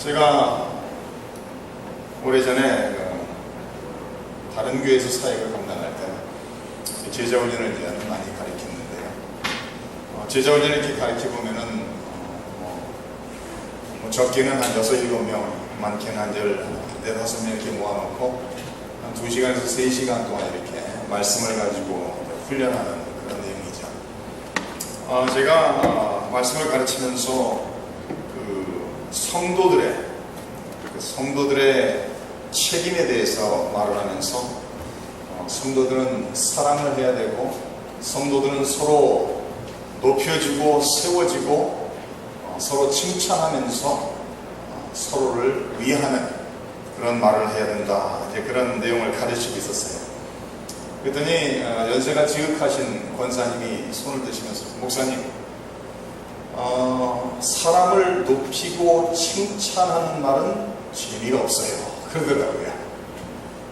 제가 오래전에 다른 교회에서 사역을 감당할 때 제자훈련을 많이 가르쳤는데요. 제자훈련을 이렇게 가르쳐보면은 적게는 한 6, 7명, 많게는 한 14~15명 이렇게 모아놓고 한 2시간에서 3시간 동안 이렇게 말씀을 가지고 훈련하는 그런 내용이죠. 제가 말씀을 가르치면서 성도들의 책임에 대해서 말을 하면서 성도들은 사랑을 해야 되고, 성도들은 서로 높여주고 세워지고 서로 칭찬하면서 서로를 위하는 그런 말을 해야 된다, 이제 그런 내용을 가르치고 있었어요. 그랬더니 연세가 지극하신 권사님이 손을 드시면서, 목사님, 사람을 높이고 칭찬하는 말은 재미가 없어요, 그러더라고요.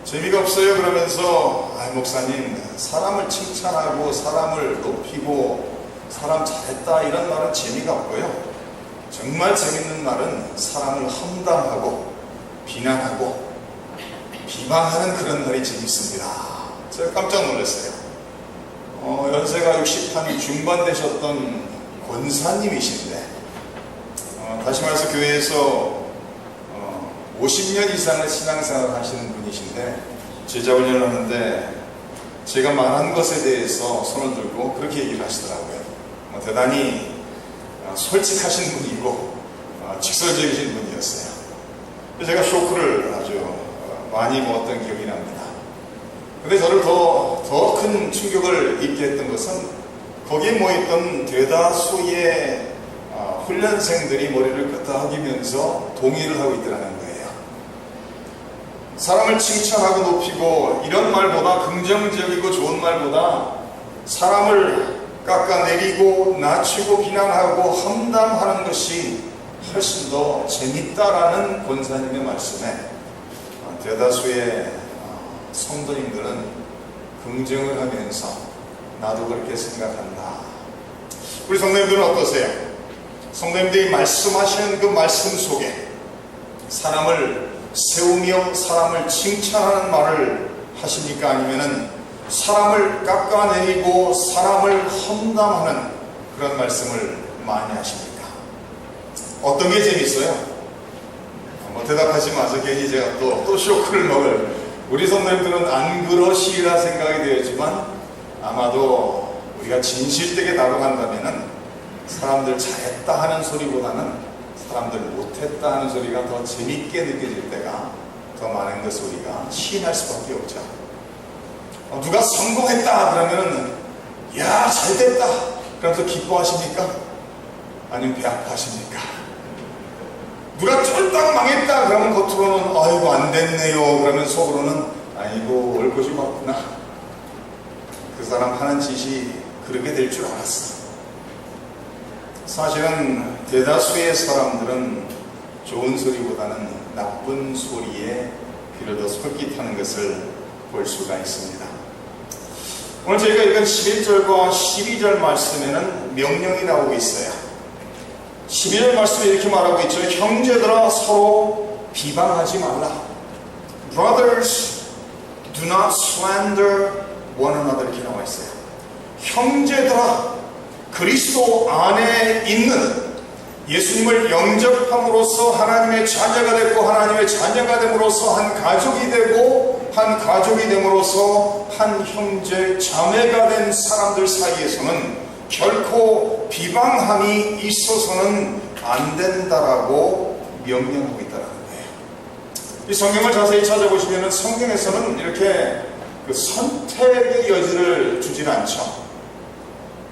재미가 없어요 그러면서, 목사님, 사람을 칭찬하고 사람을 높이고 사람 잘했다 이런 말은 재미가 없고요, 정말 재밌는 말은 사람을 험담하고 비난하고 비방하는 그런 말이 재밌습니다. 제가 깜짝 놀랐어요. 연세가 60한 중반 되셨던 권사님이신데, 다시 말해서 교회에서 50년 이상을 신앙생활을 하시는 분이신데, 제자훈련을 하는데 제가 말한 것에 대해서 손을 들고 그렇게 얘기를 하시더라고요. 대단히 솔직하신 분이고 직설적이신 분이었어요. 제가 쇼크를 아주 많이 먹었던 기억이 납니다. 근데 저를 더 큰 충격을 입게 했던 것은 거기에 모였던 대다수의 훈련생들이 머리를 끄덕이면서 동의를 하고 있더라는 거예요. 사람을 칭찬하고 높이고 이런 말보다, 긍정적이고 좋은 말보다 사람을 깎아내리고 낮추고 비난하고 험담하는 것이 훨씬 더 재밌다라는 권사님의 말씀에 대다수의 성도님들은 긍정을 하면서 나도 그렇게 생각한다. 우리 성도님들은 어떠세요? 성도님들이 말씀하시는 그 말씀 속에 사람을 세우며 사람을 칭찬하는 말을 하십니까? 아니면은 사람을 깎아내리고 사람을 험담하는 그런 말씀을 많이 하십니까? 어떤 게 재밌어요? 대답하지 마서 괜히 제가 또 쇼크를 먹을, 우리 성도님들은 안 그러시리라 생각이 되었지만 아마도 우리가 진실되게 다뤄간다면은 사람들 잘했다 하는 소리보다는 사람들 못했다 하는 소리가 더 재밌게 느껴질 때가 더 많은 것을 우리가 시인할 수밖에 없죠. 누가 성공했다 그러면은 야 잘됐다 그러면서 기뻐하십니까? 아니면 배 아파하십니까? 누가 쫄딱 망했다 그러면 겉으로는 아이고 안 됐네요 그러면 속으로는 아이고 올 것이 맞구나, 그 사람 하는 짓이 그렇게 될 줄 알았어. 사실은 대다수의 사람들은 좋은 소리보다는 나쁜 소리에 귀를 더 솔깃하는 것을 볼 수가 있습니다. 오늘 저희가 읽은 11절과 12절 말씀에는 명령이 나오고 있어요. 12절 말씀에 이렇게 말하고 있죠. 형제들아 서로 비방하지 말라. Brothers, do not slander one another. 이렇게 나와 있어요. 형제들아, 그리스도 안에 있는, 예수님을 영접함으로써 하나님의 자녀가 됐고 하나님의 자녀가 됨으로써 한 가족이 되고 한 가족이 됨으로써 한 형제 자매가 된 사람들 사이에서는 결코 비방함이 있어서는 안 된다라고 명령하고 있다는 거예요. 이 성경을 자세히 찾아보시면 성경에서는 이렇게 그 선택의 여지를 주질 않죠.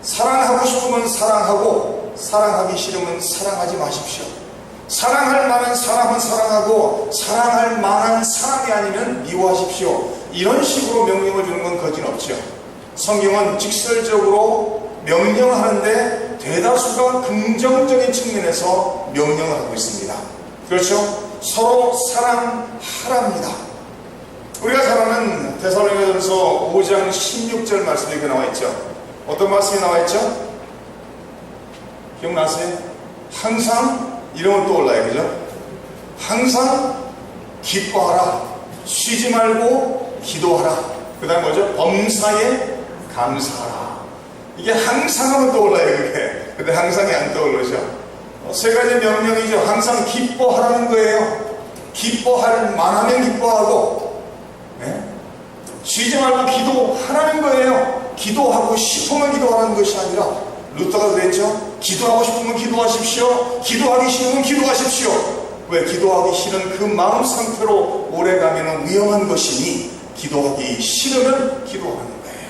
사랑하고 싶으면 사랑하고 사랑하기 싫으면 사랑하지 마십시오. 사랑할 만한 사람은 사랑하고 사랑할 만한 사람이 아니면 미워하십시오. 이런 식으로 명령을 주는 건 거짓없죠. 성경은 직설적으로 명령을 하는데 대다수가 긍정적인 측면에서 명령을 하고 있습니다. 그렇죠? 서로 사랑하랍니다. 우리가 잘 아는 데살로니가전서 5장 16절 말씀이 이렇게 나와 있죠. 어떤 말씀이 나와 있죠? 기억나세요? 항상 이름은 떠올라요, 그죠? 항상 기뻐하라. 쉬지 말고 기도하라. 그 다음에 뭐죠? 범사에 감사하라. 이게 항상 하면 떠올라요, 그게. 근데 항상이 안 떠오르죠. 세 가지 명령이죠. 항상 기뻐하라는 거예요. 기뻐할 만하면 기뻐하고, 네? 쉬지 말고 기도하라는 거예요. 기도하고 싶으면 기도하라는 것이 아니라, 루터가 그랬죠. 기도하고 싶으면 기도하십시오. 기도하기 싫으면 기도하십시오. 왜? 기도하기 싫은 그 마음 상태로 오래가면 위험한 것이니 기도하기 싫으면 기도하는 거예요.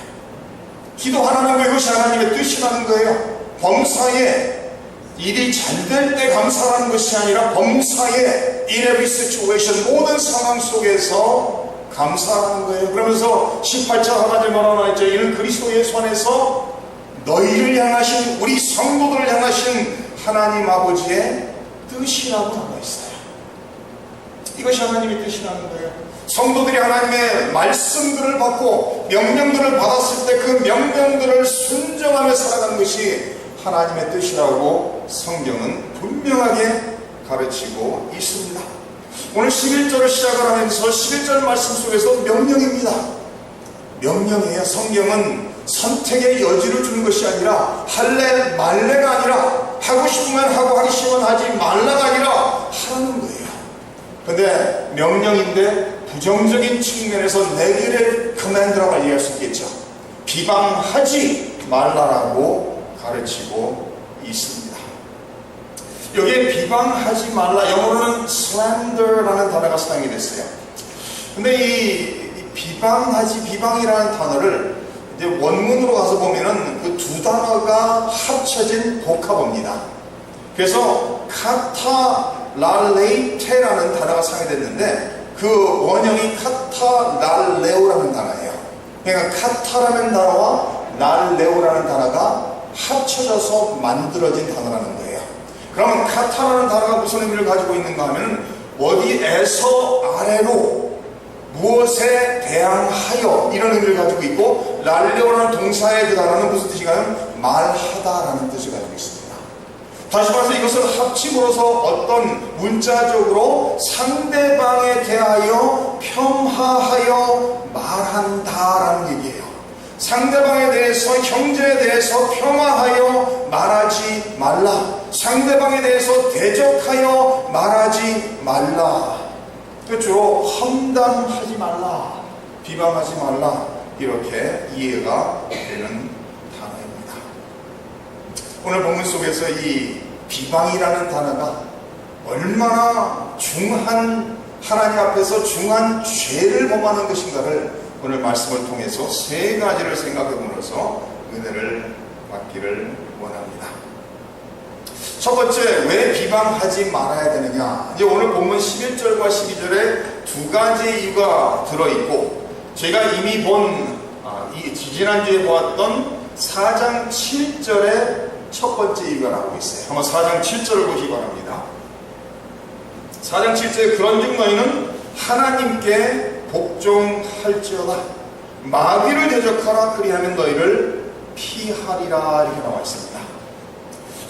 기도하라는 거, 이것이 하나님의 뜻이라는 거예요. 범사에 일이 잘 될 때 감사하는 것이 아니라 범사에 in every situation, 모든 상황 속에서 감사하는 거예요. 그러면서 18절 하나님 뭐라고 나와있죠? 이는 그리스도 예수 안에서 너희를 향하신, 우리 성도들을 향하신 하나님 아버지의 뜻이라고 나와 있어요. 이것이 하나님의 뜻이라는 거예요. 성도들이 하나님의 말씀들을 받고 명령들을 받았을 때 그 명령들을 순종하며 살아가는 것이 하나님의 뜻이라고 성경은 분명하게 가르치고 있습니다. 오늘 11절을 시작을 하면서 11절 말씀 속에서 명령입니다. 명령이에요. 성경은 선택의 여지를 주는 것이 아니라 할래 말래가 아니라 하고 싶으면 하고 하기 싫으면 하지 말라가 아니라 하라는 거예요. 근데 명령인데 부정적인 측면에서 네게티브 커맨드라고 이해할 수 있겠죠. 비방하지 말라라고 가르치고 있습니다. 여기에 비방하지 말라, 영어로는 slander라는 단어가 사용이 됐어요. 근데 이 비방이라는 단어를 이제 원문으로 가서 보면은 그 두 단어가 합쳐진 복합어입니다. 그래서 카타랄레이테라는 단어가 사용이 됐는데 그 원형이 카타랄레오라는 단어예요. 그러니까 카타라는 단어와 랄레오라는 단어가 합쳐져서 만들어진 단어라는 거예요. 그러면 카타라는 단어가 무슨 의미를 가지고 있는가 하면 어디에서 아래로 무엇에 대항하여 이런 의미를 가지고 있고, 랄레오라는 동사의 그 단어는 무슨 뜻인가요? 말하다라는 뜻을 가지고 있습니다. 다시 말해서 이것을 합침으로써 어떤 문자적으로 상대방에 대하여 평화하여 말한다라는 얘기예요. 상대방에 대해서, 형제에 대해서 평화하여 말하지 말라. 상대방에 대해서 대적하여 말하지 말라. 주로 험담하지 말라, 비방하지 말라, 이렇게 이해가 되는 단어입니다. 오늘 본문 속에서 이 비방이라는 단어가 얼마나 중한, 하나님 앞에서 중한 죄를 범하는 것인가를 오늘 말씀을 통해서 세 가지를 생각해 보면서 은혜를 받기를 원합니다. 첫 번째, 왜 비방하지 말아야 되느냐? 이제 오늘 본문 11절과 12절에 두 가지 이유가 들어있고, 제가 이미 지난주에 보았던 4장 7절의 첫 번째 이유가 나오고 있어요. 한번 4장 7절을 보시기 바랍니다. 4장 7절에 그런즉 너희는 하나님께 복종할지어다. 마귀를 대적하라. 그리하면 너희를 피하리라. 이렇게 나와 있습니다.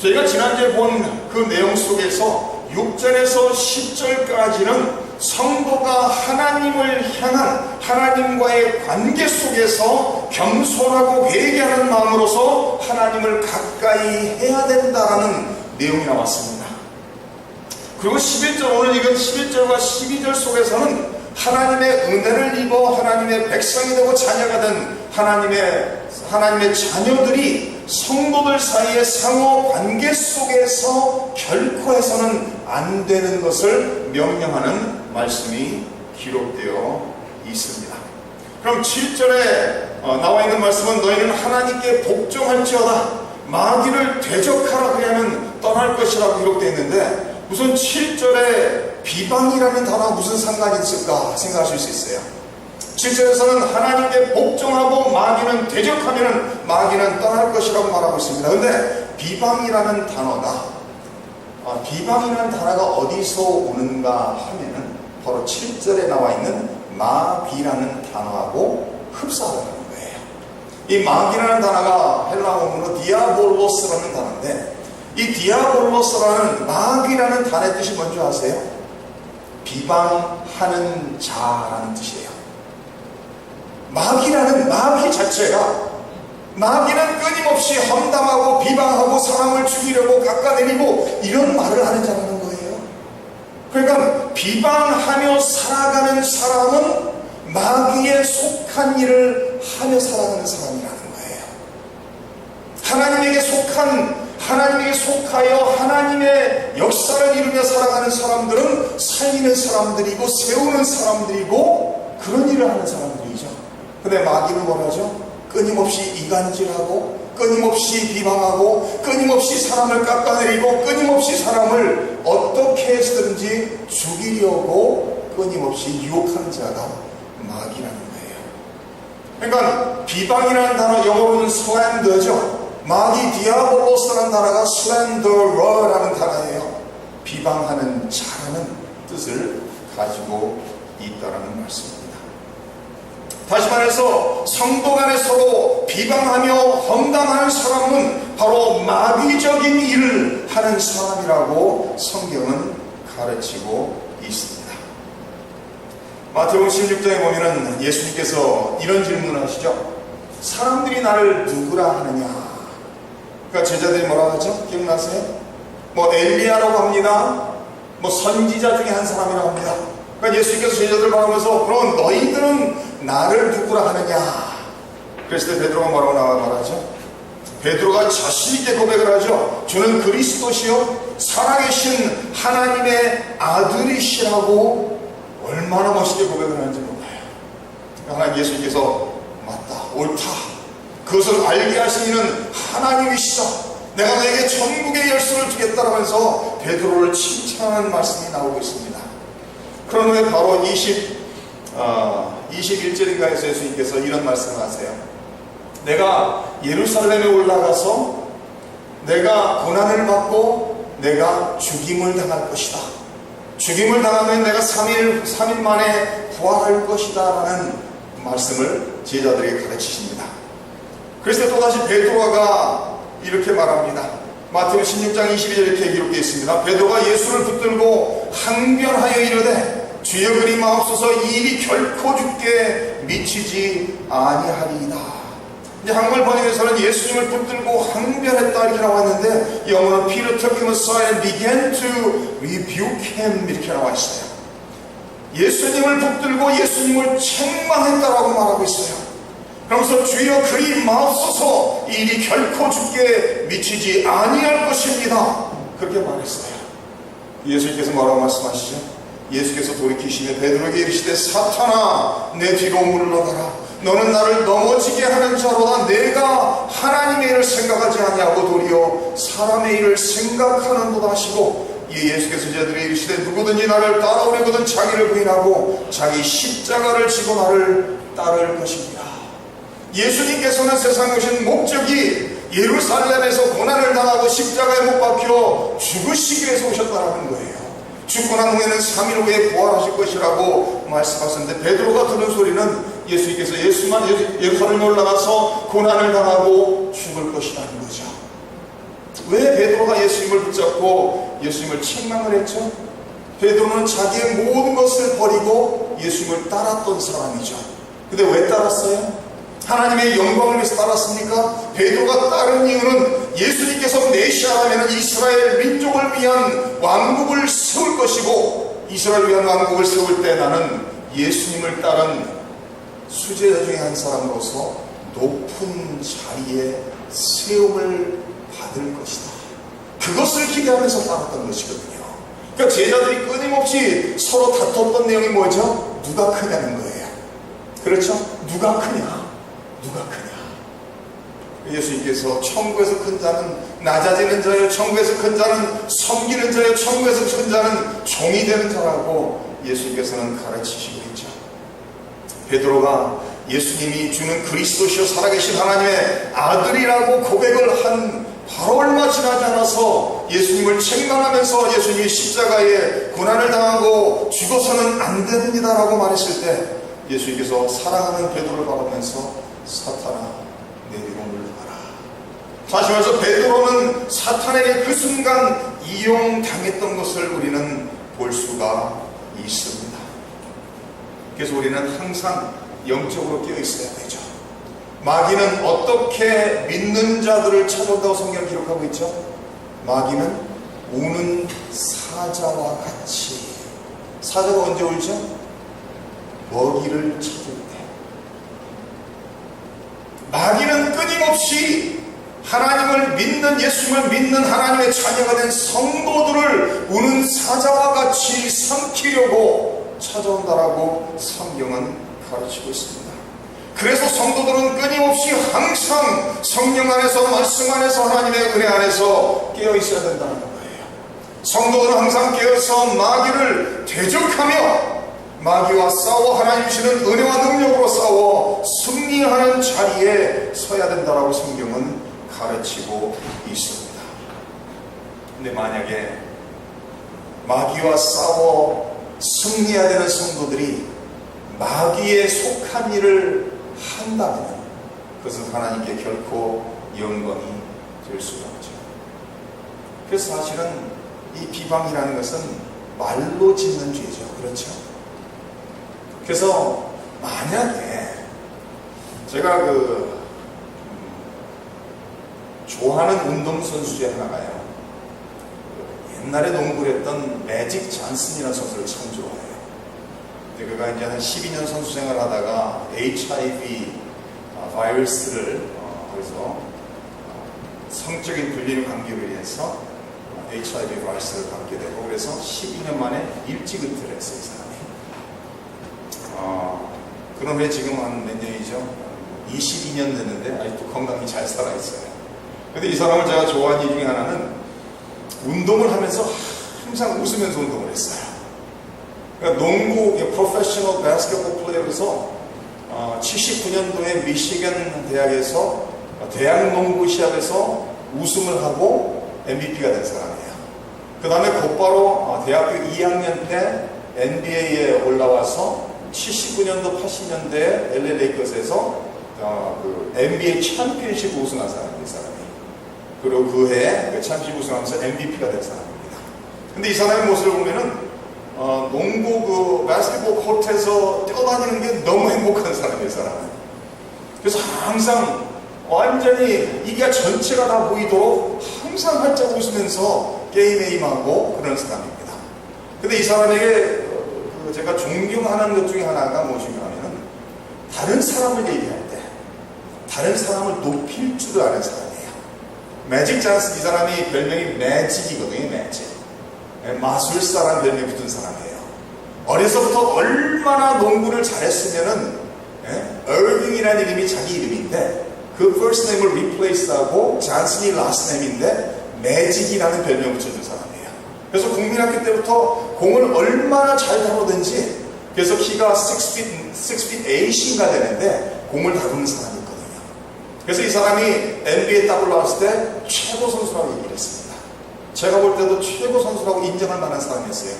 저희가 지난주에 본 그 내용 속에서 6절에서 10절까지는 성도가 하나님을 향한 하나님과의 관계 속에서 겸손하고 회개하는 마음으로서 하나님을 가까이 해야 된다라는 내용이 나왔습니다. 그리고 11절, 오늘 읽은 11절과 12절 속에서는 하나님의 은혜를 입어 하나님의 백성이 되고 자녀가 된 하나님의 자녀들이 성도들 사이의 상호 관계 속에서 결코 해서는 안 되는 것을 명령하는 말씀이 기록되어 있습니다. 그럼 7절에 나와 있는 말씀은 너희는 하나님께 복종할지어다. 마귀를 대적하라. 그러면 떠날 것이라고 기록되어 있는데, 우선 7절에 비방이라는 단어가 무슨 상관이 있을까 생각하실 수 있어요. 7절에서는 하나님께 복종하고 마귀는 대적하면 마귀는 떠날 것이라고 말하고 있습니다. 그런데 비방이라는 단어가 어디서 오는가 하면은 바로 7절에 나와 있는 마귀라는 단어하고 흡사하다는 거예요. 이 마귀라는 단어가 헬라 원문으로 디아볼로스라는 단어인데, 이 디아볼로스라는 마귀라는 단어의 뜻이 뭔지 아세요? 비방하는 자라는 뜻이에요. 마귀 자체가, 마귀는 끊임없이 험담하고 비방하고 사람을 죽이려고 깎아내리고 이런 말을 하는 자라는 거예요. 그러니까 비방하며 살아가는 사람은 마귀에 속한 일을 하며 살아가는 사람이라는 거예요. 하나님에게 속하여 하나님의 역사를 이루며 살아가는 사람들은 살리는 사람들이고 세우는 사람들이고 그런 일을 하는 사람들이죠. 근데 마귀는 뭐라죠? 끊임없이 이간질하고 끊임없이 비방하고 끊임없이 사람을 깎아내리고 끊임없이 사람을 어떻게 해서든지 죽이려고 끊임없이 유혹하는 자가 마귀라는 거예요. 그러니까 비방이라는 단어 영어로는 slander죠. 마귀 디아볼로스라는 단어가 slanderer라는 단어예요. 비방하는 자라는 뜻을 가지고 있다라는 말씀입니다. 다시 말해서 성도 간에 서로 비방하며 험담하는 사람은 바로 마귀적인 일을 하는 사람이라고 성경은 가르치고 있습니다. 마태복음 16장에 보면은 예수님께서 이런 질문을 하시죠. 사람들이 나를 누구라 하느냐? 그러니까 제자들이 뭐라고 하죠? 기억나세요? 뭐 엘리야라고 합니다. 뭐 선지자 중에 한 사람이라고 합니다. 그러니까 예수님께서 제자들을 바라보면서 그럼 너희들은 나를 누구라 하느냐? 그랬을 때 베드로가 뭐라고 말하죠? 베드로가 자신있게 고백을 하죠. 주는 그리스도시요 살아계신 하나님의 아들이시라고 얼마나 멋있게 고백을 하는지 몰라요. 하나님 예수님께서 맞다, 옳다, 그것을 알게 하신 이는 하나님이시다, 내가 너에게 천국의 열쇠를 주겠다라면서 베드로를 칭찬하는 말씀이 나오고 있습니다. 그런 후에 바로 21절인가에서 예수님께서 이런 말씀을 하세요. 내가 예루살렘에 올라가서 내가 고난을 받고 내가 죽임을 당할 것이다. 죽임을 당하면 내가 3일 만에 부활할 것이다 라는 말씀을 제자들에게 가르치십니다. 그래서 또다시 베드로가 이렇게 말합니다. 마태복음 16장 22절 이렇게 기록되어 있습니다. 베드로가 예수를 붙들고 항변하여 이르되 주여 그리 마옵소서, 이 일이 결코 주께 미치지 아니하리이다. 이제 한글 번역에서는 예수님을 붙들고 항변했다 이렇게 나왔는데 영어는 Peter took him aside and began to rebuke him 이렇게 나와 있어요. 예수님을 붙들고 예수님을 책망했다라고 말하고 있어요. 그러면서 주여 그리 마옵소서, 이 일이 결코 주께 미치지 아니할 것입니다. 그렇게 말했어요. 예수님께서 뭐라고 말씀하시죠? 예수께서 돌이키시며 베드로에게 이르시되 사탄아 내 뒤로 물러가라. 너는 나를 넘어지게 하는 자로다. 내가 하나님의 일을 생각하지 아니하고 도리어 사람의 일을 생각하는도다 하시고, 예수께서 제자들에게 이르시되 누구든지 나를 따라오려거든 자기를 부인하고 자기 십자가를 지고 나를 따를 것입니다. 예수님께서는 세상에 오신 목적이 예루살렘에서 고난을 당하고 십자가에 못 박혀 죽으시기 위해서 오셨다는 거예요. 죽고 난 후에는 3일 후에 부활하실 것이라고 말씀하셨는데 베드로가 들은 소리는 예수님께서 예루살렘에 올라가서 고난을 당하고 죽을 것이라는 거죠. 왜 베드로가 예수님을 붙잡고 예수님을 책망을 했죠? 베드로는 자기의 모든 것을 버리고 예수님을 따랐던 사람이죠. 근데 왜 따랐어요? 하나님의 영광을 위해서 따랐습니까? 베드로가 따른 이유는 예수님께서 메시아라면 이스라엘 민족을 위한 왕국을 세울 것이고, 이스라엘을 위한 왕국을 세울 때 나는 예수님을 따른 수제자 중에 한 사람으로서 높은 자리에 세움을 받을 것이다. 그것을 기대하면서 따랐던 것이거든요. 그러니까 제자들이 끊임없이 서로 다퉜던 내용이 뭐죠? 누가 크냐는 거예요. 그렇죠? 누가 크냐? 누가 크냐? 예수님께서 천국에서 큰 자는 낮아지는 자요, 천국에서 큰 자는 섬기는 자요, 천국에서 큰 자는 종이 되는 자라고 예수님께서는 가르치시고 있죠. 베드로가 예수님이 주는 그리스도시요 살아계신 하나님의 아들이라고 고백을 한 바로 얼마 지나지 않아서 예수님을 책망하면서 예수님이 십자가에 고난을 당하고 죽어서는 안 됩니다 라고 말했을 때 예수님께서 사랑하는 베드로를 바라보면서 사탄아 내 뒤로 물러가라. 다시 말해서 베드로는 사탄에게 그 순간 이용당했던 것을 우리는 볼 수가 있습니다. 그래서 우리는 항상 영적으로 깨어 있어야 되죠. 마귀는 어떻게 믿는 자들을 찾아온다고 성경을 기록하고 있죠? 마귀는 우는 사자와 같이. 사자가 언제 울죠? 먹이를 찾을 때. 마귀는 끊임없이 하나님을 믿는, 예수님을 믿는 하나님의 자녀가 된 성도들을 우는 사자와 같이 삼키려고 찾아온다라고 성경은 가르치고 있습니다. 그래서 성도들은 끊임없이 항상 성령 안에서, 말씀 안에서, 하나님의 은혜 안에서 깨어 있어야 된다는 거예요. 성도들은 항상 깨어서 마귀를 대적하며 마귀와 싸워 하나님 주시는 은혜와 능력으로 싸워 승리하는 자리에 서야 된다라고 성경은 가르치고 있습니다. 근데 만약에 마귀와 싸워 승리해야 되는 성도들이 마귀에 속한 일을 한다면 그것은 하나님께 결코 영광이 될 수가 없죠. 그래서 사실은 이 비방이라는 것은 말로 짓는 죄죠. 그렇죠? 그래서 만약에 제가 좋아하는 운동선수 중에 하나가요, 옛날에 농구를 했던 매직 잔슨이라는 선수를 참 좋아해요. 근데 그가 이제 한 12년 선수 생활을 하다가 HIV 바이러스를 그래서 성적인 불륜 관계로 인해서 HIV 바이러스를 받게 되고, 그래서 12년 만에 일찍 은퇴를 했어요, 이 사람이. 그런 후에 지금 한 몇 년이죠? 22년 됐는데 아직도 건강히 잘 살아있어요. 근데 이 사람을 제가 좋아하는 이유 중에 하나는 운동을 하면서 항상 웃으면서 운동을 했어요. 그러니까 농구, 프로페셔널 바스켓볼 플레이어에서 79년도에 미시간 대학에서 대학 농구 시합에서 우승을 하고 MVP가 된 사람이에요. 그 다음에 곧바로 대학교 2학년 때 NBA에 올라와서 79년도, 80년대에 LA 레이커스에서 NBA 챔피언십 우승한 사람이에요, 이 사람이. 그리고 그 해에 챔피언십 우승하면서 MVP가 된 사람입니다. 근데 이 사람의 모습을 보면은 농구 바스켓볼 코트에서 뛰어다니는 게 너무 행복한 사람이에요, 이 사람은. 그래서 항상 완전히 이게 전체가 다 보이도록 항상 활짝 웃으면서 게임에 임하고 그런 사람입니다. 근데 이 사람에게 제가 존경하는 것 중에 하나가 무엇인가하면 다른 사람을 얘기할 때 다른 사람을 높일 줄 아는 사람이에요. 매직 잔슨, 이 사람이 별명이 매직이거든요. 매직. 마술사라는 별명이 붙은 사람이에요. 어려서부터 얼마나 농구를 잘했으면은 얼빙이라는 이름이 자기 이름인데 그 first name을 replace하고 잔슨이 last name인데 매직이라는 별명을 붙여준 사람이에요. 그래서 국민학교 때부터 공을 얼마나 잘 다루든지, 그래서 키가 6feet 8인가 되는데 공을 다루는 사람이 있거든요. 그래서 이 사람이 NBA에 딱 올라왔을 때 최고 선수라고 얘기를 했습니다. 제가 볼 때도 최고 선수라고 인정할 만한 사람이었어요.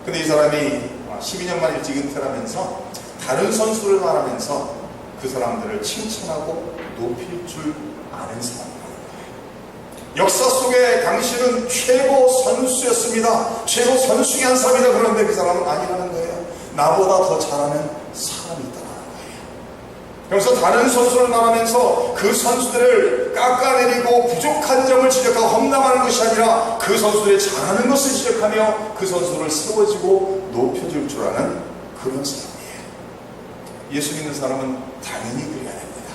근데 이 사람이 12년 만에 일찍 은퇴를 하면서 다른 선수를 말하면서 그 사람들을 칭찬하고 높일 줄 아는 사람이에요. 역사 속에 당신은 최고 선수였습니다. 최고 선수 중에 한 사람이다. 그런데 그 사람은 아니라는 거예요. 나보다 더 잘하는 사람이 있다는 거예요. 그래서 다른 선수를 말하면서 그 선수들을 깎아내리고 부족한 점을 지적하고 험담하는 것이 아니라 그 선수들의 잘하는 것을 지적하며 그 선수를 세워주고 높여줄 줄 아는 그런 사람이에요. 예수 믿는 사람은 당연히 그래야 됩니다.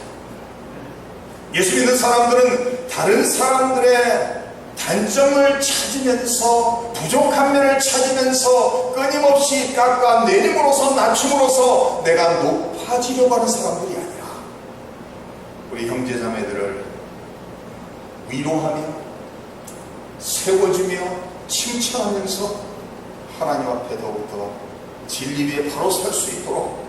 예수 믿는 사람들은 다른 사람들의 단점을 찾으면서 부족한 면을 찾으면서 끊임없이 깎아내림으로써 낮춤으로써 내가 높아지려고 하는 사람들이 아니라 우리 형제자매들을 위로하며 세워주며 칭찬하면서 하나님 앞에 더욱더 진리 위에 바로 설 수 있도록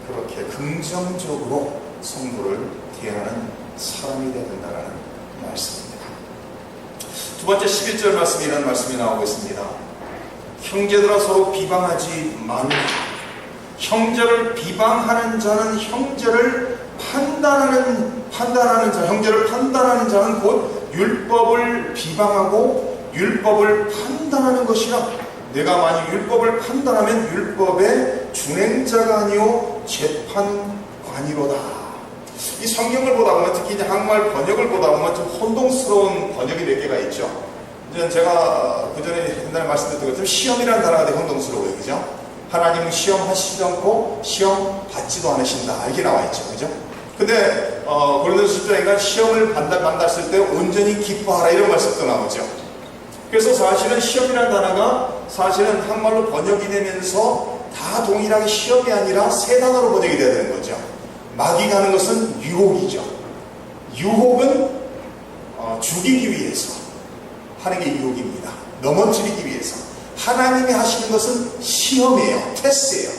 그렇게 긍정적으로 성도를 대하는 사람이 되어야 된다는 말씀입니다. 두 번째 11절 말씀에 이런 말씀이 나오고 있습니다. 형제들아 서로 비방하지 말라. 형제를 비방하는 자는 형제를 판단하는 자, 형제를 판단하는 자는 곧 율법을 비방하고 율법을 판단하는 것이라. 내가 만약 율법을 판단하면 율법의 준행자가 아니요 재판관이로다. 이 성경을 보다 보면, 특히 이제 한국말 번역을 보다 보면 좀 혼동스러운 번역이 몇 개가 있죠. 이제 제가 그 전에 옛날에 말씀드렸던 것처럼 시험이라는 단어가 되게 혼동스러워요. 그죠? 하나님은 시험하시지도 않고 시험 받지도 않으신다. 이렇게 나와 있죠. 그죠? 근데 고린도서 10장에 시험을 만났을 때 온전히 기뻐하라 이런 말씀도 나오죠. 그래서 사실은 시험이라는 단어가 사실은 한말로 번역이 되면서 다 동일하게 시험이 아니라 세 단어로 번역이 돼야 되는 거죠. 마귀가 하는 것은 유혹이죠. 유혹은 죽이기 위해서 하는 게 유혹입니다. 넘어뜨리기 위해서. 하나님이 하시는 것은 시험이에요. 테스트예요.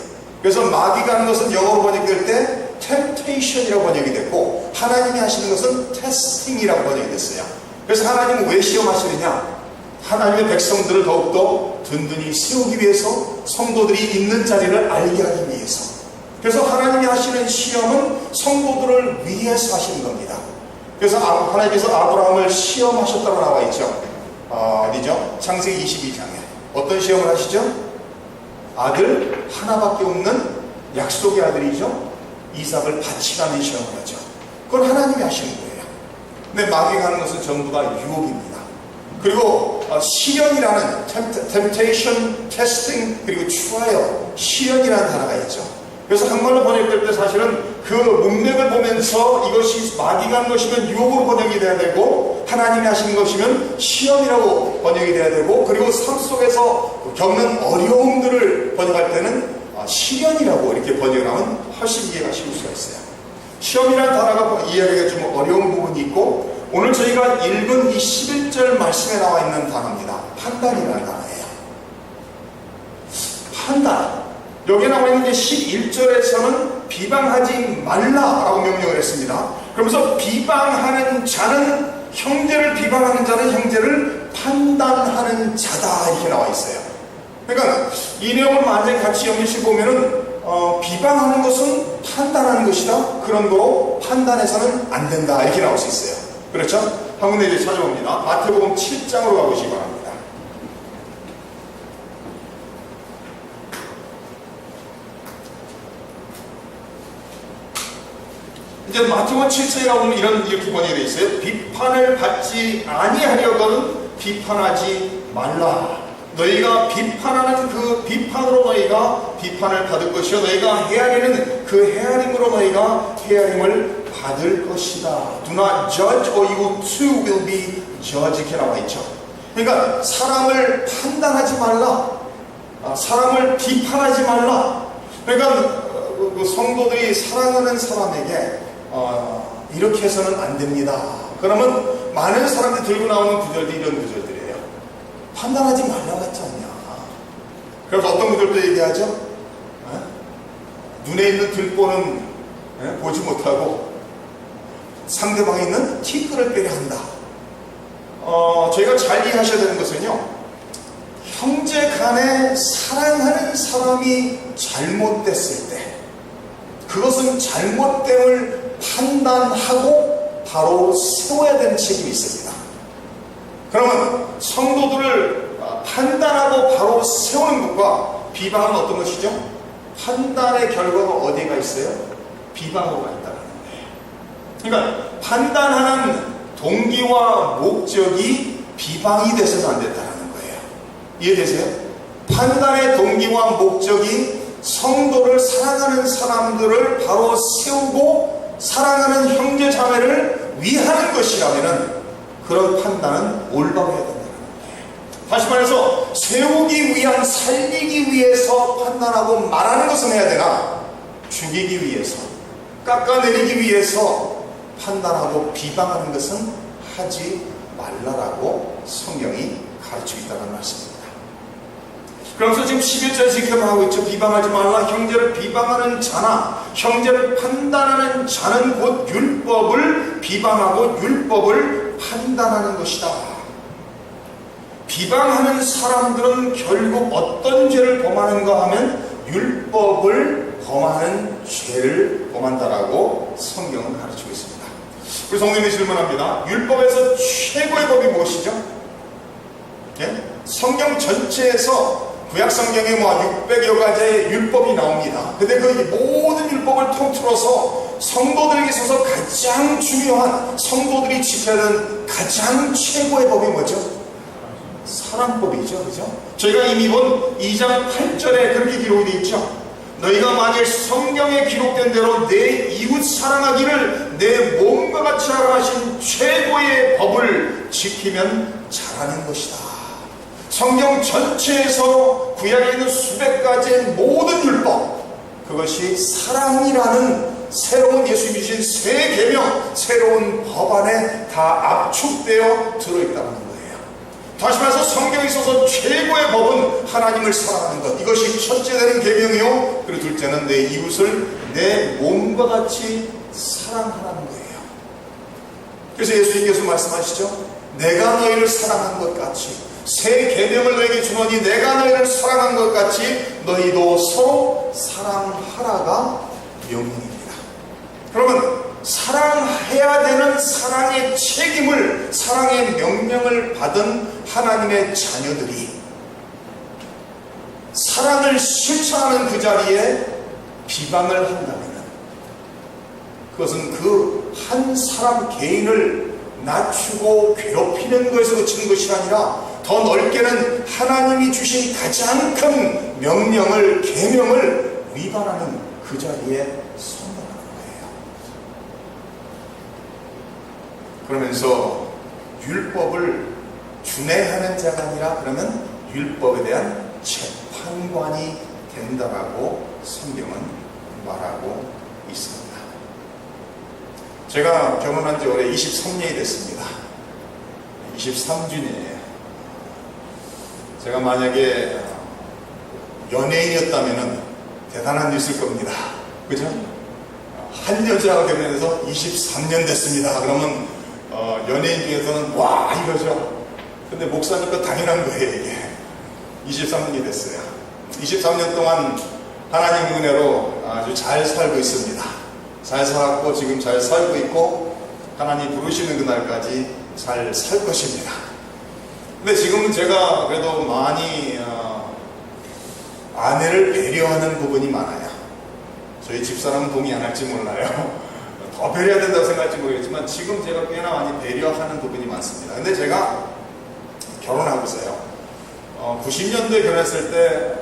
그래서 마귀가 하는 것은 영어로 번역될 때 temptation이라고 번역이 됐고, 하나님이 하시는 것은 testing이라고 번역이 됐어요. 그래서 하나님은 왜 시험하시느냐? 하나님의 백성들을 더욱더 든든히 세우기 위해서, 성도들이 있는 자리를 알게 하기 위해서. 그래서 하나님이 하시는 시험은 성도들을 위해서 하시는 겁니다. 그래서 하나님께서 아브라함을 시험하셨다고 나와 있죠. 어디죠? 창세기 22장에 어떤 시험을 하시죠? 아들 하나밖에 없는 약속의 아들이죠. 이삭을 바치라는 시험을 하죠. 그건 하나님이 하시는 거예요. 근데 마귀가 하는 것은 전부 다 유혹입니다. 그리고 시련이라는 temptation, testing, 그리고 trial, 시련이라는 단어가 있죠. 그래서 한말로 번역될 때 사실은 그 문맥을 보면서 이것이 마귀가 하는 것이면 유혹으로 번역이 돼야 되고, 하나님이 하시는 것이면 시험이라고 번역이 돼야 되고, 그리고 삶 속에서 겪는 어려움들을 번역할 때는 시련이라고 이렇게 번역을 하면 훨씬 이해가 쉬울 수가 있어요. 시험이라는 단어가 이해하기가 좀 어려운 부분이 있고, 오늘 저희가 읽은 이 11절 말씀에 나와 있는 단어입니다. 판단이라는 단어예요. 판단. 여기에 나와 있는 11절에서는 비방하지 말라라고 명령을 했습니다. 그러면서 비방하는 자는, 형제를 비방하는 자는 형제를 판단하는 자다 이렇게 나와 있어요. 그러니까 이 내용을 만약에 같이 연결시 보면은 비방하는 것은 판단하는 것이다. 그런 거로 판단해서는 안 된다 이렇게 나올 수 있어요. 그렇죠? 한 군데 이제 찾아봅니다. 마태복음 7장으로 가보시기 바랍니다. 이제 마태복음 7장에 가보면 이렇게 번역이 되어 있어요. 비판을 받지 아니하려거든 비판하지 말라. 너희가 비판하는 그 비판으로 너희가 비판을 받을 것이요, 너희가 헤아리는 그 헤아림으로 너희가 헤아림을 받을 것이다. Do not judge or you too will be judged. 이렇게 나와 있죠. 그러니까 사람을 판단하지 말라, 사람을 비판하지 말라. 그러니까 그 성도들이 사랑하는 사람에게 이렇게 해서는 안 됩니다. 그러면 많은 사람들이 들고 나오는 구절들이 이런 구절들이에요. 판단하지 말라고 했지 않냐. 그래서 어떤 구절도 얘기하죠? 눈에 있는 들보는 보지 못하고 상대방에 있는 티끌을 빼려 한다. 저희가 잘 이해하셔야 되는 것은요, 형제 간에 사랑하는 사람이 잘못됐을 때 그것은 잘못됨을 판단하고 바로 세워야 되는 책임이 있습니다. 그러면 성도들을 판단하고 바로 세우는 것과 비방은 어떤 것이죠? 판단의 결과가 어디가 있어요? 비방으로가 있다는 거예요. 그러니까 판단하는 동기와 목적이 비방이 돼서는 안 된다는 거예요. 이해되세요? 판단의 동기와 목적이 성도를 사랑하는 사람들을 바로 세우고 사랑하는 형제 자매를 위하는 것이라면은 그런 판단은 올바로 해야 된다는 거예요. 다시 말해서 세우기 위한, 살리기 위해서 판단하고 말하는 것은 해야 되나, 죽이기 위해서, 깎아내리기 위해서 판단하고 비방하는 것은 하지 말라라고 성경이 가르치고 있다는 말씀입니다. 그러면서 지금 11절에서 이렇게 말하고 있죠. 비방하지 말라. 형제를 비방하는 자나 형제를 판단하는 자는 곧 율법을 비방하고 율법을 판단하는 것이다. 비방하는 사람들은 결국 어떤 죄를 범하는가 하면 율법을 범하는 죄를 범한다라고 성경은 가르치고 있습니다. 우리 성도님이 질문합니다. 율법에서 최고의 법이 무엇이죠? 예? 성경 전체에서 구약 성경에 뭐 600여 가지의 율법이 나옵니다. 근데 그 모든 율법을 통틀어서 성도들에게 있어서 가장 중요한, 성도들이 지켜야 하는 가장 최고의 법이 뭐죠? 사랑법이죠. 그죠? 저희가 이미 본 2장 8절에 그렇게 기록이 되어 있죠. 너희가 만일 성경에 기록된 대로 내 이웃 사랑하기를 내 몸과 같이 하라 하신 최고의 법을 지키면 잘하는 것이다. 성경 전체에서 구약에 있는 수백 가지의 모든 율법, 그것이 사랑이라는 새로운 예수님이 주신 새 계명, 새로운 법 안에 다 압축되어 들어있다는 거예요. 다시 말해서 성경에 있어서 최고의 법은 하나님을 사랑하는 것, 이것이 첫째 되는 계명이요, 그리고 둘째는 내 이웃을 내 몸과 같이 사랑하라는 거예요. 그래서 예수님께서 말씀하시죠. 내가 너희를 사랑한 것 같이, 새 계명을 너에게 주노니 내가 너희를 사랑한 것 같이 너희도 서로 사랑하라가 명령입니다. 그러면 사랑해야 되는 사랑의 책임을, 사랑의 명령을 받은 하나님의 자녀들이 사랑을 실천하는 그 자리에 비방을 한다면 그것은 그 한 사람 개인을 낮추고 괴롭히는 것에서 그치는 것이 아니라 더 넓게는 하나님이 주신 가장 큰 명령을, 계명을 위반하는 그 자리에 선언하는 거예요. 그러면서 율법을 준행하는 자가 아니라 그러면 율법에 대한 재판관이 된다라고 성경은 말하고 있습니다. 제가 결혼한 지 올해 23년이 됐습니다. 23주년이에요. 제가 만약에 연예인이었다면 대단한 일일 겁니다. 그죠? 한 여자가 결혼해서 23년 됐습니다. 그러면 연예인 중에서는 와 이거죠. 근데 목사니까 당연한 거예요. 이게 23년이 됐어요. 23년 동안 하나님 은혜로 아주 잘 살고 있습니다. 잘 살았고 지금 잘 살고 있고 하나님 부르시는 그날까지 잘 살 것입니다. 근데 지금은 제가 그래도 많이 아내를 배려하는 부분이 많아요. 저희 집사람은 동의 안 할지 몰라요. 더 배려해야 된다고 생각할지 모르겠지만 지금 제가 꽤나 많이 배려하는 부분이 많습니다. 근데 제가 결혼하고서요, 90년도에 결혼했을 때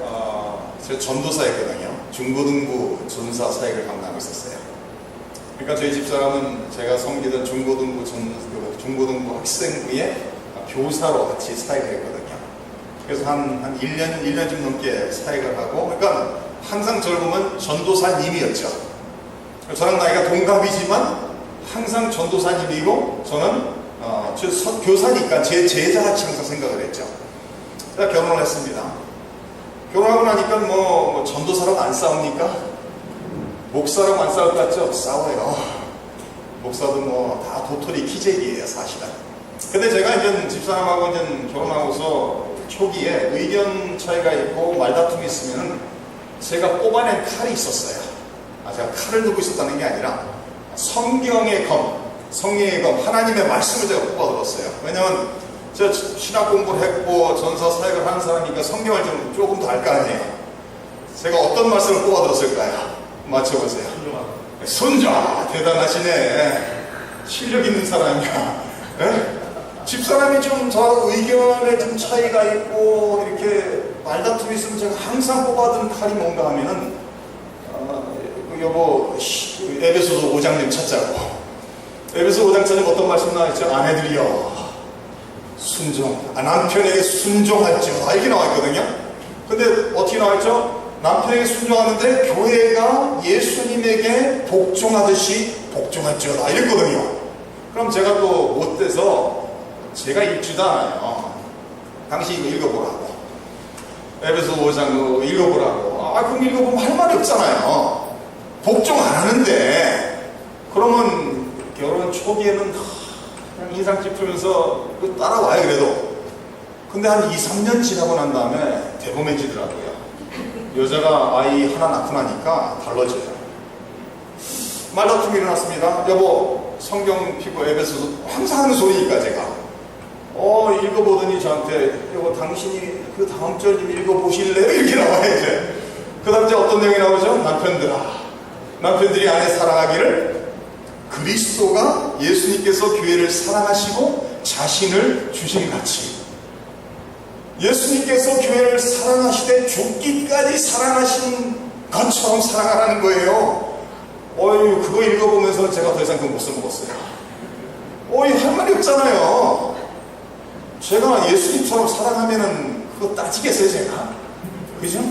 제가 전도사였거든요. 중고등부 전사 사역을 감당하고 있었어요. 그러니까 저희 집사람은 제가 섬기던 중고등부 학생부의 교사로 같이 사역을 했거든요. 그래서 한 1년쯤 넘게 사역을 하고, 그러니까 항상 저를 보면 전도사님이었죠. 저랑 나이가 동갑이지만 항상 전도사님이고 저는 교사니까 제 제자같이 항상 생각을 했죠. 그래서 결혼을 했습니다. 결혼하고 나니까 뭐 전도사라고 안 싸웁니까? 목사라고 안 싸울 것 같죠? 싸워요. 목사도 뭐 다 도토리 키재기예요, 사실은. 근데 제가 이제 집사람하고 이제 결혼하고서 초기에 의견 차이가 있고 말다툼이 있으면은 제가 뽑아낸 칼이 있었어요. 제가 칼을 들고 있었다는 게 아니라 성경의 검, 하나님의 말씀을 제가 뽑아들었어요. 왜냐면 제가 신학 공부를 했고 전사 사역을 하는 사람이니까 성경을 좀 조금 더 알 거 아니에요. 제가 어떤 말씀을 뽑아들었을까요? 맞춰보세요. 손자 대단하시네. 실력 있는 사람이야. 에? 집사람이 좀 저 의견에 좀 차이가 있고 이렇게 말다툼이 있으면 제가 항상 뽑아둔 칼이 뭔가 하면은 여보 에베소서 5장님 찾자고. 에베소 5장 찾으면 어떤 말씀 나와있죠? 아내들이여 순종, 남편에게 순종할지어다 이렇게 나와있거든요. 근데 어떻게 나와있죠? 남편에게 순종하는데 교회가 예수님에게 복종하듯이 복종할지어다 이랬거든요. 그럼 제가 또 못돼서 제가 읽지도 않아요. 당신 이거 읽어보라고. 에베소 5장 읽어보라고. 그럼 읽어보면 할 말이 없잖아요. 복종 안 하는데. 그러면 결혼 초기에는 그냥 인상 찌푸면서 따라와요 그래도. 근데 한 2, 3년 지나고 난 다음에 대범해지더라고요. 여자가 아이 하나 낳고 나니까 달라져요. 말다툼이 일어났습니다. 여보 성경 피고 에베소서 항상 하는 소리니까 제가 읽어보더니 저한테 이거 당신이 그 다음 절 좀 읽어보실래요? 이렇게 나와요. 이제 그 다음 절 어떤 내용이 나오죠? 남편들이 아내 사랑하기를 그리스도가 예수님께서 교회를 사랑하시고 자신을 주신 같이 예수님께서 교회를 사랑하시되 죽기까지 사랑하신 것처럼 사랑하라는 거예요. 그거 읽어보면서 제가 더 이상 그거 못 써먹었어요. 할 말이 없잖아요. 제가 예수님처럼 사랑하면은 그거 따지겠어요, 제가? 그죠?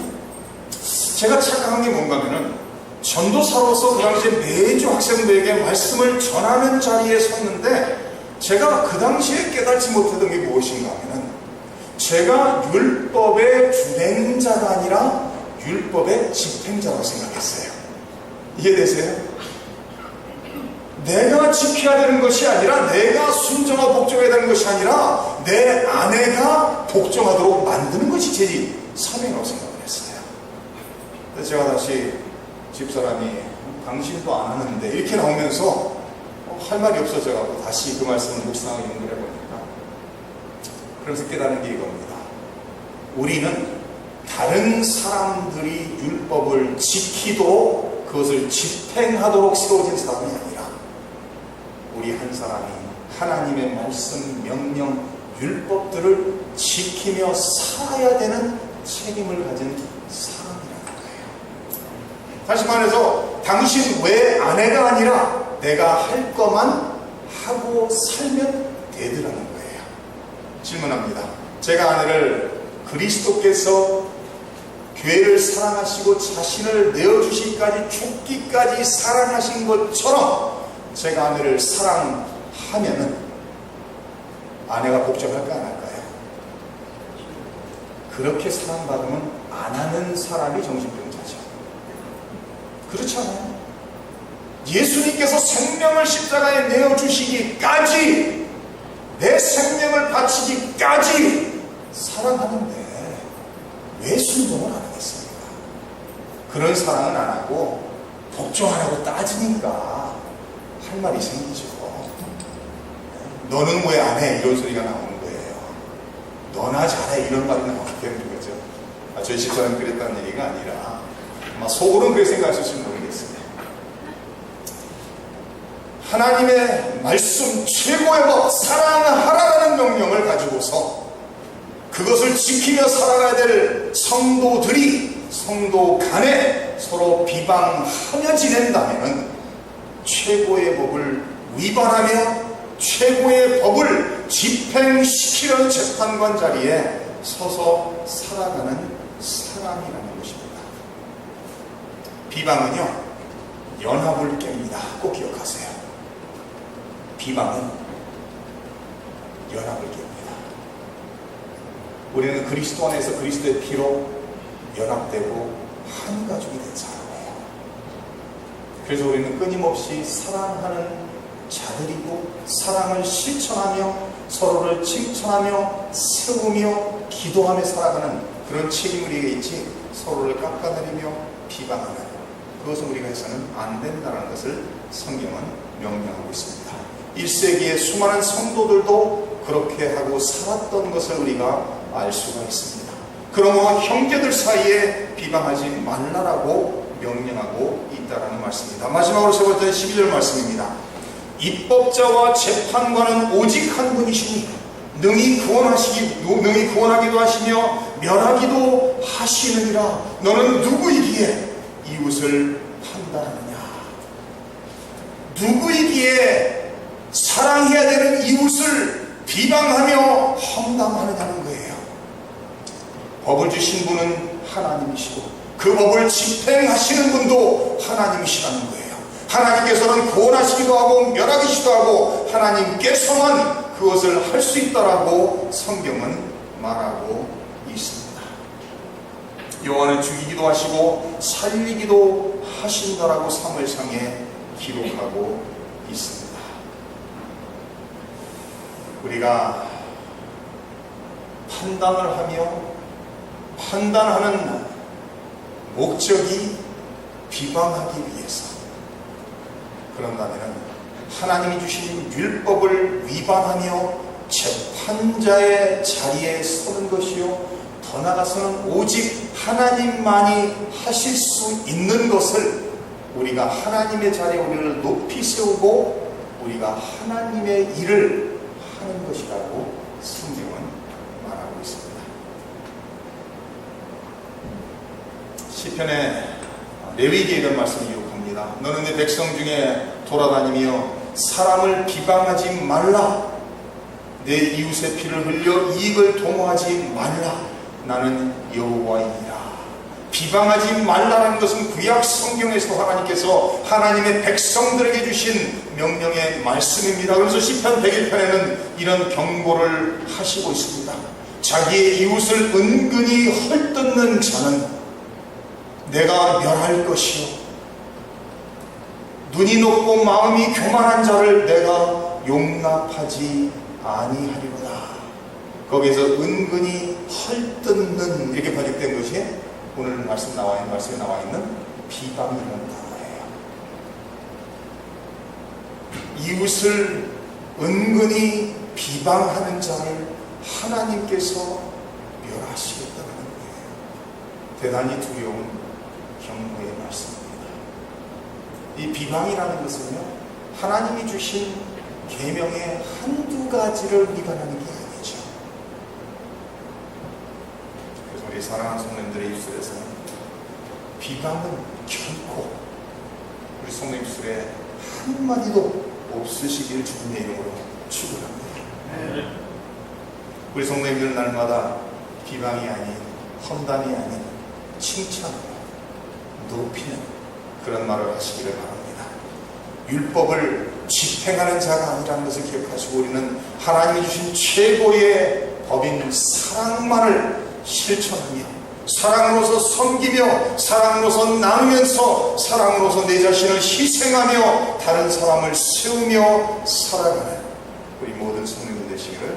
제가 착각한 게 뭔가면은 전도사로서 그 당시에 매주 학생들에게 말씀을 전하는 자리에 섰는데 제가 그 당시에 깨닫지 못했던 게 무엇인가 하면은 제가 율법의 준행자가 아니라 율법의 집행자라고 생각했어요. 이해되세요? 내가 지켜야 되는 것이 아니라 내가 순종하고 복종해야 되는 것이 아니라 내 아내가 복종하도록 만드는 것이 제 사명이라고 생각을 했어요. 그래서 제가 다시 집사람이 당신도 안 하는데 이렇게 나오면서 할 말이 없어져가지고 다시 그 말씀을 묵상하고 연결해보니까 그래서 깨달은 게 이겁니다. 우리는 다른 사람들이 율법을 지키도록 그것을 집행하도록 세워진 사람이 아니라 우리 한 사람이 하나님의 말씀, 명령, 율법들을 지키며 살아야 되는 책임을 가진 사람이라는 거예요. 다시 말해서 당신 외 아내가 아니라 내가 할 것만 하고 살면 되더라는 거예요. 질문합니다. 제가 아내를 그리스도께서 교회를 사랑하시고 자신을 내어주시기까지 죽기까지 사랑하신 것처럼 제가 아내를 사랑하면은 아내가 복종할까 안 할까요? 그렇게 사랑받으면 안 하는 사람이 정신병자죠. 그렇지 않아요? 예수님께서 생명을 십자가에 내어주시기까지 내 생명을 바치기까지 사랑하는데 왜 순종을 안 하겠습니까? 그런 사랑은 안 하고 복종 안 하고 따지니까 할 말이 생기죠. 너는 왜 안 해? 이런 소리가 나오는 거예요. 너나 잘해 이런 말이 나오기 때문에 거죠. 저희 집사람 그랬다는 얘기가 아니라 아마 속으로는 그렇게 생각하실지 모르겠습니다. 하나님의 말씀 최고의 법 사랑하라는 명령을 가지고서 그것을 지키며 살아가야 될 성도 간에 서로 비방하며 지낸다면 최고의 법을 위반하며 최고의 법을 집행시키려는 재판관 자리에 서서 살아가는 사람이라는 것입니다. 비방은요 연합을 깹니다. 꼭 기억하세요. 비방은 연합을 깹니다. 우리는 그리스도 안에서 그리스도의 피로 연합되고 한 가족이 된 사람이에요. 그래서 우리는 끊임없이 사랑하는 자들이고 사랑을 실천하며 서로를 칭찬하며 세우며 기도하며 살아가는 그런 책임이 우리에게 있지 서로를 깎아내리며 비방하는 그것은 우리가 해서는 안 된다는 것을 성경은 명령하고 있습니다. 1세기의 수많은 성도들도 그렇게 하고 살았던 것을 우리가 알 수가 있습니다. 그러므로 형제들 사이에 비방하지 말라라고 명령하고 있다는 말씀입니다. 마지막으로 세 번째 12절 말씀입니다. 입법자와 재판관은 오직 한 분이시니 능히 구원하기도 하시며 멸하기도 하시느니라. 너는 누구이기에 이웃을 판단하느냐? 누구이기에 사랑해야 되는 이웃을 비방하며 험담하느냐는 거예요. 법을 주신 분은 하나님이시고 그 법을 집행하시는 분도 하나님이시라는 거예요. 하나님께서는 구원하시기도 하고 멸하시기도 하고 하나님께서만 그것을 할 수 있다라고 성경은 말하고 있습니다. 여호와는 죽이기도 하시고 살리기도 하신다라고 사무엘상에 기록하고 있습니다. 우리가 판단을 하며 판단하는 목적이 비방하기 위해서 그런다면 하나님이 주신 율법을 위반하며 재판자의 자리에 서는 것이요, 더 나아가서는 오직 하나님만이 하실 수 있는 것을 우리가 하나님의 자리에 우리를 높이 세우고 우리가 하나님의 일을 하는 것이라고 성경은 말하고 있습니다. 시편에 레위기에 이런 말씀을 기록합니다. 너는 내 백성 중에 돌아다니며 사람을 비방하지 말라. 내 이웃의 피를 흘려 이익을 도모하지 말라. 나는 여호와이니라. 비방하지 말라는 것은 구약 성경에서 하나님께서 하나님의 백성들에게 주신 명령의 말씀입니다. 그래서 시편 101편에는 이런 경고를 하시고 있습니다. 자기의 이웃을 은근히 헐뜯는 자는 내가 멸할 것이요, 눈이 높고 마음이 교만한 자를 내가 용납하지 아니하리로다. 거기에서 은근히 헐뜯는, 이렇게 번역된 것이 오늘 말씀에 나와 있는 비방이라는 단어예요. 이웃을 은근히 비방하는 자를 하나님께서 멸하시겠다는 거예요. 대단히 두려운 경고의 말씀입니다. 이 비방이라는 것은요, 하나님이 주신 계명의 한두 가지를 위반하는 게 아니죠. 그래서 우리 사랑하는 성도님들의 입술에서는 비방은 결코 우리 성도님 입술에 한마디도 없으시길 주님의 이름으로 축원합니다. 우리 성도님들은 날마다 비방이 아닌, 험담이 아닌 칭찬으로 높이는 그런 말을 하시기를 바랍니다. 율법을 집행하는 자가 아니라는 것을 기억하시고 우리는 하나님이 주신 최고의 법인 사랑만을 실천하며 사랑으로서 섬기며 사랑으로서 나누면서 사랑으로서 내 자신을 희생하며 다른 사람을 세우며 살아가는 우리 모든 성도님들 되시기를